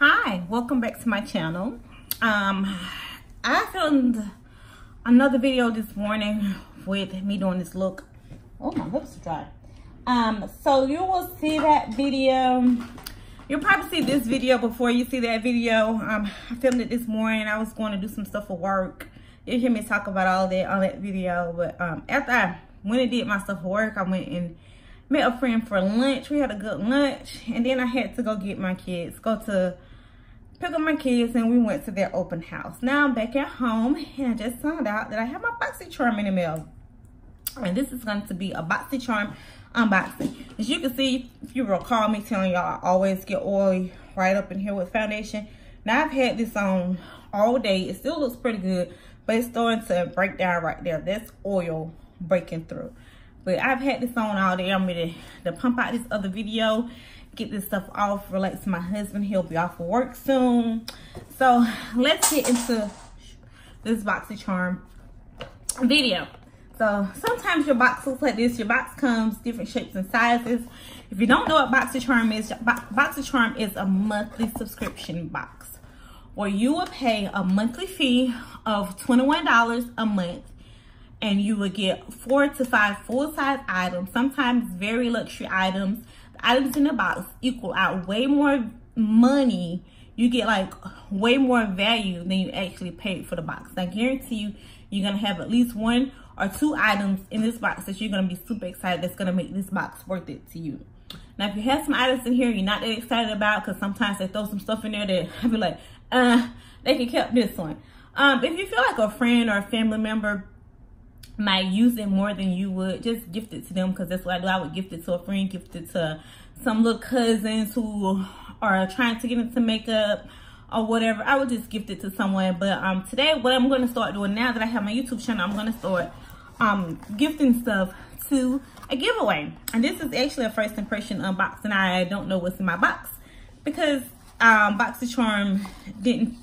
Hi, welcome back to my channel. I filmed another video this morning with me doing this look. Oh, my lips are dry. So you will see that video. You'll probably see this video before you see that video. I filmed it this morning. I was going to do some stuff for work. You'll hear me talk about all that on that video. But after I went and did my stuff for work, I went and met a friend for lunch. We had a good lunch, and then I had to go get my kids, pick up my kids, and we went to their open house. Now I'm back at home, and I just found out that I have my BoxyCharm in the mail, and this is going to be a BoxyCharm unboxing. As you can see, if you recall me telling y'all, I always get oily right up in here with foundation. Now I've had this on all day. It still looks pretty good, but it's starting to break down right there. That's oil breaking through. But I've had this on all day. I'm ready to pump out this other video, get this stuff off, relax my husband. He'll be off for work soon. So let's get into this BoxyCharm video. So sometimes your box looks like this. Your box comes different shapes and sizes. If you don't know what BoxyCharm is, BoxyCharm is a monthly subscription box where you will pay a monthly fee of $21 a month. And you will get 4 to 5 full-size items, sometimes very luxury items. The items in the box equal out way more money. You get like way more value than you actually paid for the box. I guarantee you, you're gonna have at least 1 or 2 items in this box that you're gonna be super excited that's gonna make this box worth it to you. Now, if you have some items in here you're not that excited about, because sometimes they throw some stuff in there that I be like, they could kept this one. If you feel like a friend or a family member might use it more than you would, just gift it to them, because that's what I do. I would gift it to a friend, gift it to some little cousins who are trying to get into makeup or whatever. I would just gift it to someone. But today, what I'm going to start doing now that I have my YouTube channel, I'm going to start gifting stuff to a giveaway. And this is actually a first impression unboxing. I don't know what's in my box because BoxyCharm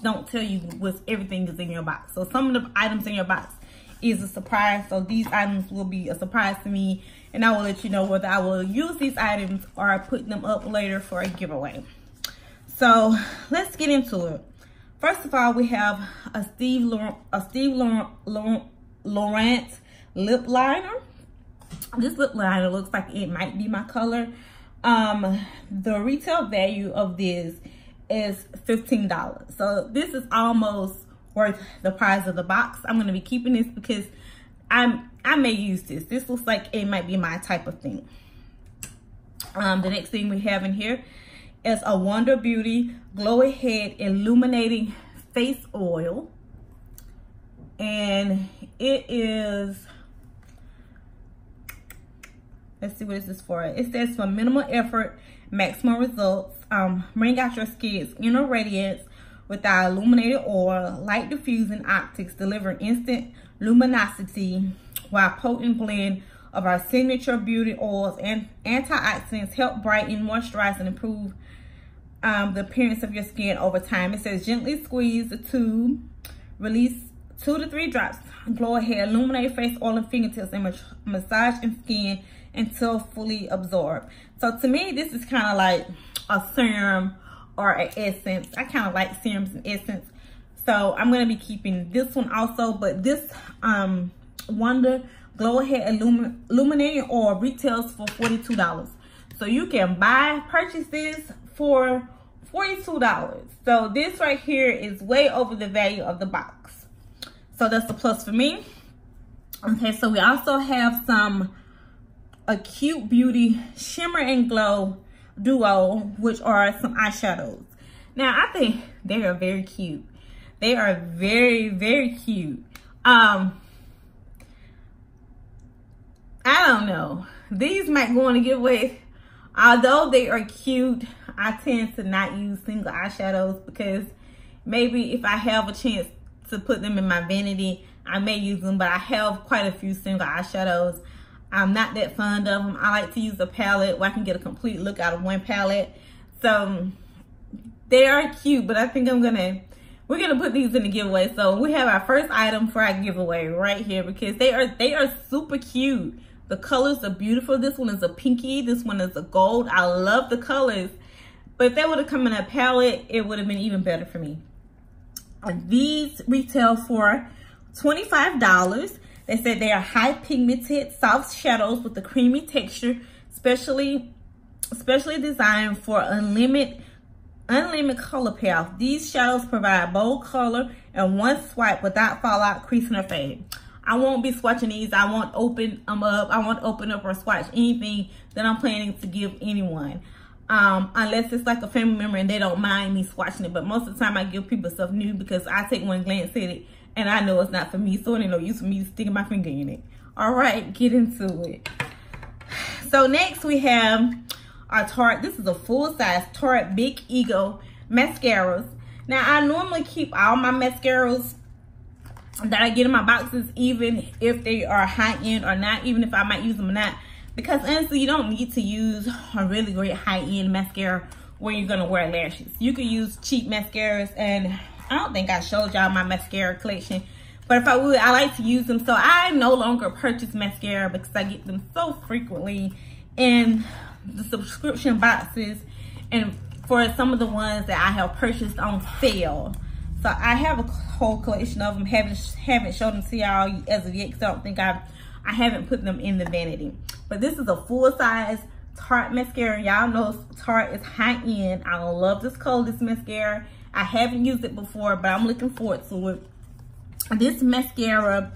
don't tell you what everything is in your box. So some of the items in your box is a surprise. So these items will be a surprise to me, and I will let you know whether I will use these items or put them up later for a giveaway. So let's get into it. First of all, we have a Steve Laurent lip liner. This lip liner looks like it might be my color. The retail value of this is $15. So this is almost worth the price of the box. I'm going to be keeping this because I may use this. This looks like it might be my type of thing. The next thing we have in here is a Wonder Beauty Glow Ahead Illuminating Face Oil. And it is, let's see what this is for. It says for minimal effort, maximum results. Bring out your skin's inner radiance with our illuminated oil, light diffusing optics, delivering instant luminosity, while potent blend of our signature beauty oils and antioxidants help brighten, moisturize, and improve the appearance of your skin over time. It says gently squeeze the tube, release 2 to 3 drops, glow ahead, illuminate face oil and fingertips, and massage and skin until fully absorbed. So to me, this is kind of like a serum or an essence. I kind of like serums and essence, so I'm going to be keeping this one also. But this Wonder Glow Ahead Illuminating Oil retails for $42. So you can purchase this for $42. So this right here is way over the value of the box. So that's a plus for me. Okay, so we also have some Acute Beauty Shimmer and Glow Duo, which are some eyeshadows. Now I think they are very cute. They are very, very cute. I don't know, these might go on a giveaway. Although they are cute, I tend to not use single eyeshadows because maybe if I have a chance to put them in my vanity, I may use them. But I have quite a few single eyeshadows. I'm not that fond of them. I like to use a palette where I can get a complete look out of one palette. So they are cute, but I think we're gonna put these in the giveaway. So we have our first item for our giveaway right here because they are super cute. The colors are beautiful. This one is a pinky. This one is a gold. I love the colors. But if they would have come in a palette, it would have been even better for me. These retail for $25. They said they are high pigmented, soft shadows with a creamy texture, specially designed for unlimited color payoff. These shadows provide bold color and one swipe without fallout, creasing, or fade. I won't be swatching these. I won't open them up. I won't open up or swatch anything that I'm planning to give anyone. Unless it's like a family member and they don't mind me swatching it. But most of the time I give people stuff new because I take one glance at it and I know it's not for me. So it ain't no use for me sticking my finger in it. All right, get into it. So next we have our Tarte. This is a full size Tarte Big Ego mascaras. Now I normally keep all my mascaras that I get in my boxes, even if they are high end or not, even if I might use them or not. Because honestly, you don't need to use a really great high-end mascara when you're gonna wear lashes. You can use cheap mascaras, and I don't think I showed y'all my mascara collection. But if I would, I like to use them. So I no longer purchase mascara because I get them so frequently in the subscription boxes and for some of the ones that I have purchased on sale. So I have a whole collection of them. Haven't showed them to y'all as of yet because I don't think I haven't put them in the vanity. But this is a full size Tarte mascara. Y'all know Tarte is high end. I love this color, this mascara. I haven't used it before, but I'm looking forward to it. This mascara,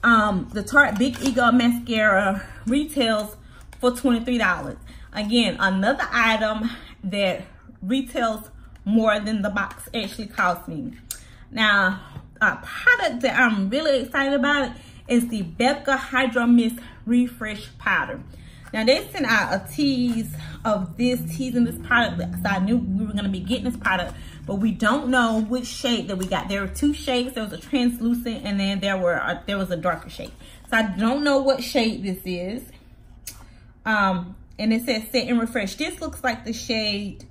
the Tarte Big Ego mascara, retails for $23. Again, another item that retails more than the box actually cost me. Now, a product that I'm really excited about is the Becca Hydro Mist Refresh Powder. Now, they sent out a tease of this, teasing this product, so I knew we were going to be getting this product, but we don't know which shade that we got. There were two shades. There was a translucent, and then there was a darker shade. So I don't know what shade this is. And it says Set and Refresh. This looks like the shade,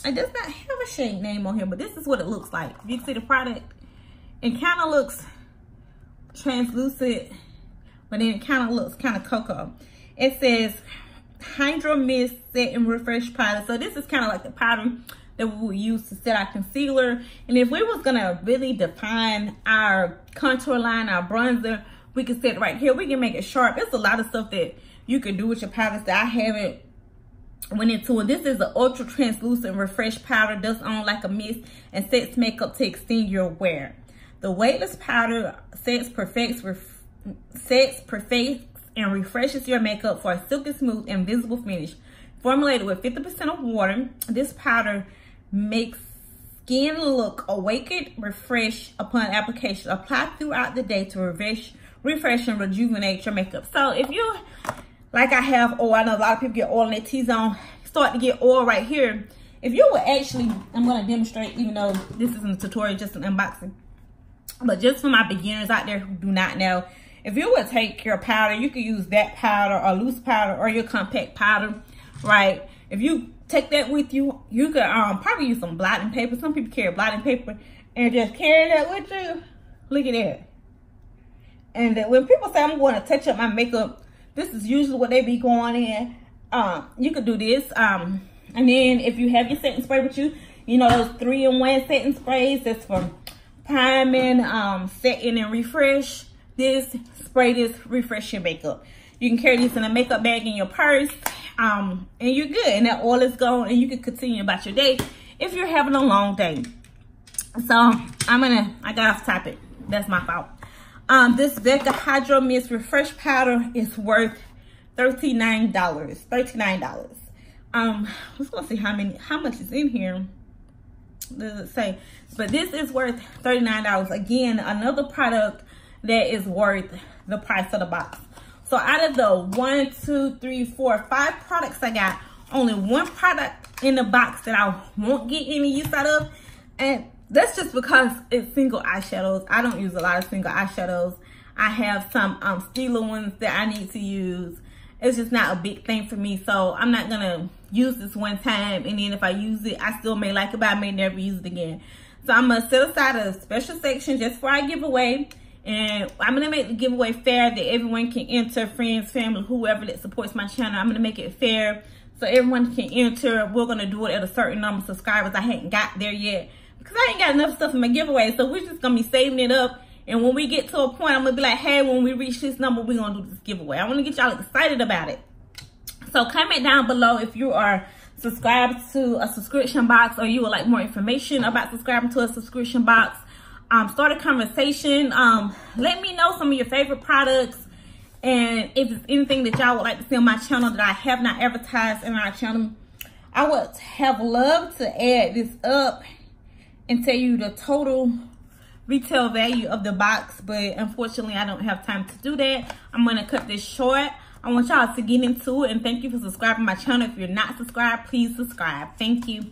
it does not have a shade name on here, but this is what it looks like. You can see the product. It kind of looks translucent, but then it kind of looks kind of cocoa. It says Hydro Mist Set and Refresh Powder. So this is kind of like the powder that we would use to set our concealer. And if we was gonna really define our contour line, our bronzer, we can set it right here. We can make it sharp. There's a lot of stuff that you can do with your powders that I haven't went into it. This is an ultra translucent refresh powder, does on like a mist and sets makeup to extend your wear. The weightless powder sets, perfects, and refreshes your makeup for a silky smooth and visible finish. Formulated with 50% of water, this powder makes skin look awakened, refreshed upon application. Apply throughout the day to refresh and rejuvenate your makeup. So if you, like I have oil, I know a lot of people get oil in their T-zone, start to get oil right here. If you would actually, I'm going to demonstrate, even though this isn't a tutorial, just an unboxing. But just for my beginners out there who do not know, if you would take your powder, you could use that powder or loose powder or your compact powder, right? If you take that with you, you could probably use some blotting paper. Some people carry blotting paper and just carry that with you. Look at that. And when people say I'm going to touch up my makeup, this is usually what they be going in. You could do this. And then if you have your setting spray with you, you know those 3-in-1 setting sprays, that's for priming, setting, and refresh. This spray, this refresh your makeup. You can carry this in a makeup bag in your purse, and you're good. And that oil is gone, and you can continue about your day if you're having a long day. So I got off topic. That's my fault. This Becca Hydro Mist Refresh Powder is worth $39. $39. Let's go see how much is in here. Does it say? But this is worth $39. Again, another product that is worth the price of the box. So out of the 1, 2, 3, 4, 5 products I got, only one product in the box that I won't get any use out of, and that's just because it's single eyeshadows. I don't use a lot of single eyeshadows. I have some Stila ones that I need to use. It's just not a big thing for me, so I'm not gonna use this one time, and then if I use it, I still may like it, but I may never use it again. So I'm gonna set aside a special section just for our giveaway, And I'm gonna make the giveaway fair that everyone can enter, friends, family, whoever that supports my channel. I'm gonna make it fair so everyone can enter. We're gonna do it at a certain number of subscribers. I hadn't got there yet because I ain't got enough stuff in my giveaway. So we're just gonna be saving it up. And when we get to a point, I'm gonna be like, hey, when we reach this number, we're gonna do this giveaway. I wanna get y'all excited about it. So comment down below if you are subscribed to a subscription box or you would like more information about subscribing to a subscription box. Start a conversation. Let me know some of your favorite products. And if there's anything that y'all would like to see on my channel that I have not advertised in our channel, I would have loved to add this up and tell you the total retail value of the box, but unfortunately I don't have time to do that. I'm gonna cut this short. I want y'all to get into it, and thank you for subscribing to my channel. If you're not subscribed, please subscribe. Thank you.